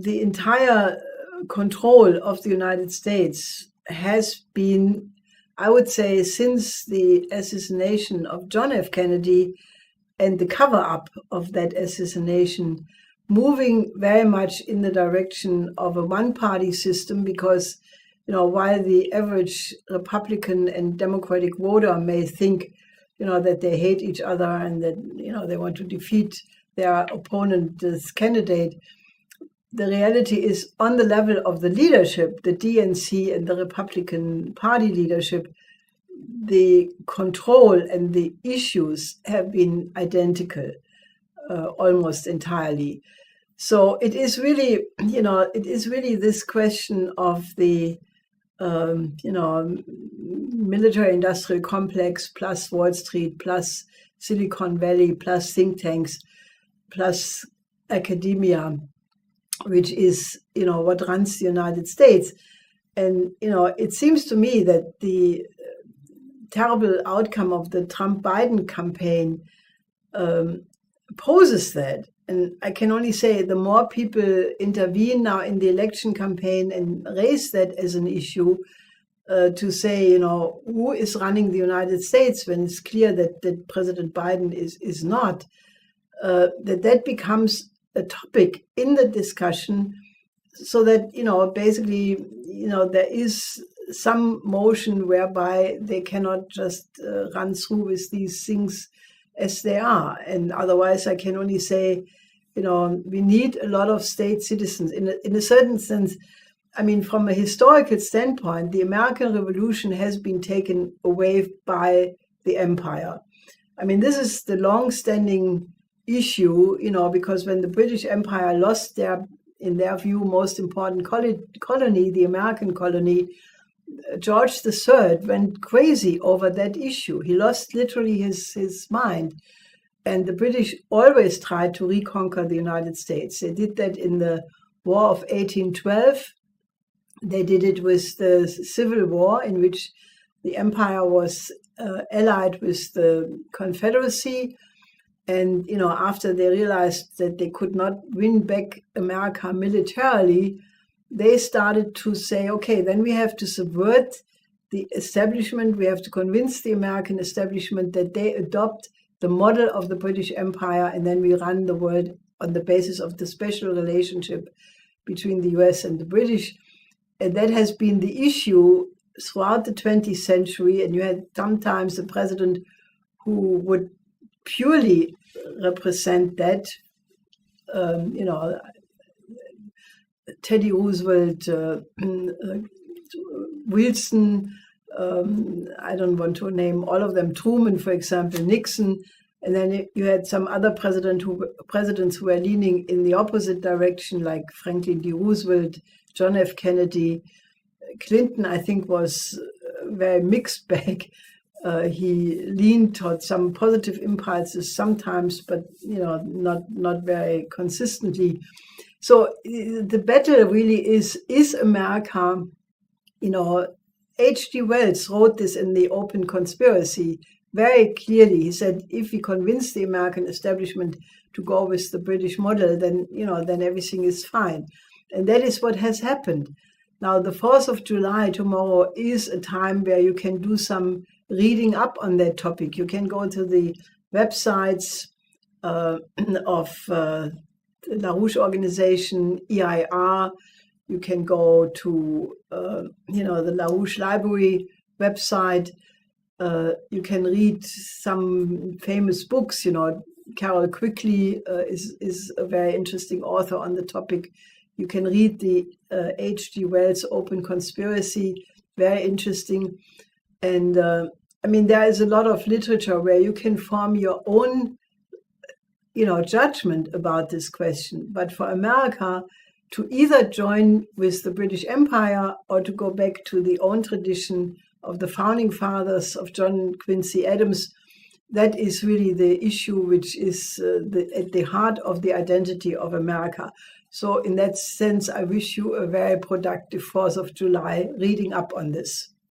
the entire control of the United States has been, I would say, since the assassination of John F. Kennedy and the cover-up of that assassination, moving very much in the direction of a one-party system, because, while the average Republican and Democratic voter may think, that they hate each other and that, they want to defeat their opponent, this candidate, the reality is on the level of the leadership, the DNC and the Republican Party leadership, the control and the issues have been identical almost entirely. So it is really, this question of the, military-industrial complex plus Wall Street plus Silicon Valley plus think tanks plus academia, which is, what runs the United States. And, it seems to me that the terrible outcome of the Trump-Biden campaign poses that. And I can only say the more people intervene now in the election campaign and raise that as an issue, to say, who is running the United States when it's clear that President Biden is not, that becomes a topic in the discussion, so that, basically, there is some motion whereby they cannot just run through with these things as they are. And otherwise, I can only say, we need a lot of state citizens. In a certain sense, I mean, from a historical standpoint, the American Revolution has been taken away by the empire. I mean, this is the long-standing issue, because when the British Empire lost their, in their view, most important colony, the American colony, George III went crazy over that issue. He lost literally his mind. And the British always tried to reconquer the United States. They did that in the War of 1812. They did it with the Civil War, in which the empire was allied with the Confederacy. And, after they realized that they could not win back America militarily, they started to say, okay, then we have to subvert the establishment. We have to convince the American establishment that they adopt the model of the British Empire, and then we run the world on the basis of the special relationship between the US and the British. And that has been the issue throughout the 20th century. And you had sometimes a president who would purely represent that, Teddy Roosevelt, Wilson, I don't want to name all of them, Truman, for example, Nixon, and then you had some other presidents who were leaning in the opposite direction, like Franklin D. Roosevelt, John F. Kennedy. Clinton, I think, was a very mixed bag. He leaned towards some positive impulses sometimes, but not very consistently. So the battle really is America. H.G. Wells wrote this in The Open Conspiracy very clearly. He said, if we convince the American establishment to go with the British model, then everything is fine. And that is what has happened. Now, the 4th of July tomorrow is a time where you can do some reading up on that topic. You can go to the websites of the LaRouche organization, EIR. You can go to, the LaRouche Library website. You can read some famous books. Carol Quigley is a very interesting author on the topic. You can read the H.G. Wells Open Conspiracy, very interesting. And there is a lot of literature where you can form your own, judgment about this question. But for America, to either join with the British Empire or to go back to the own tradition of the founding fathers, of John Quincy Adams, that is really the issue which is at the heart of the identity of America. So in that sense, I wish you a very productive 4th of July reading up on this.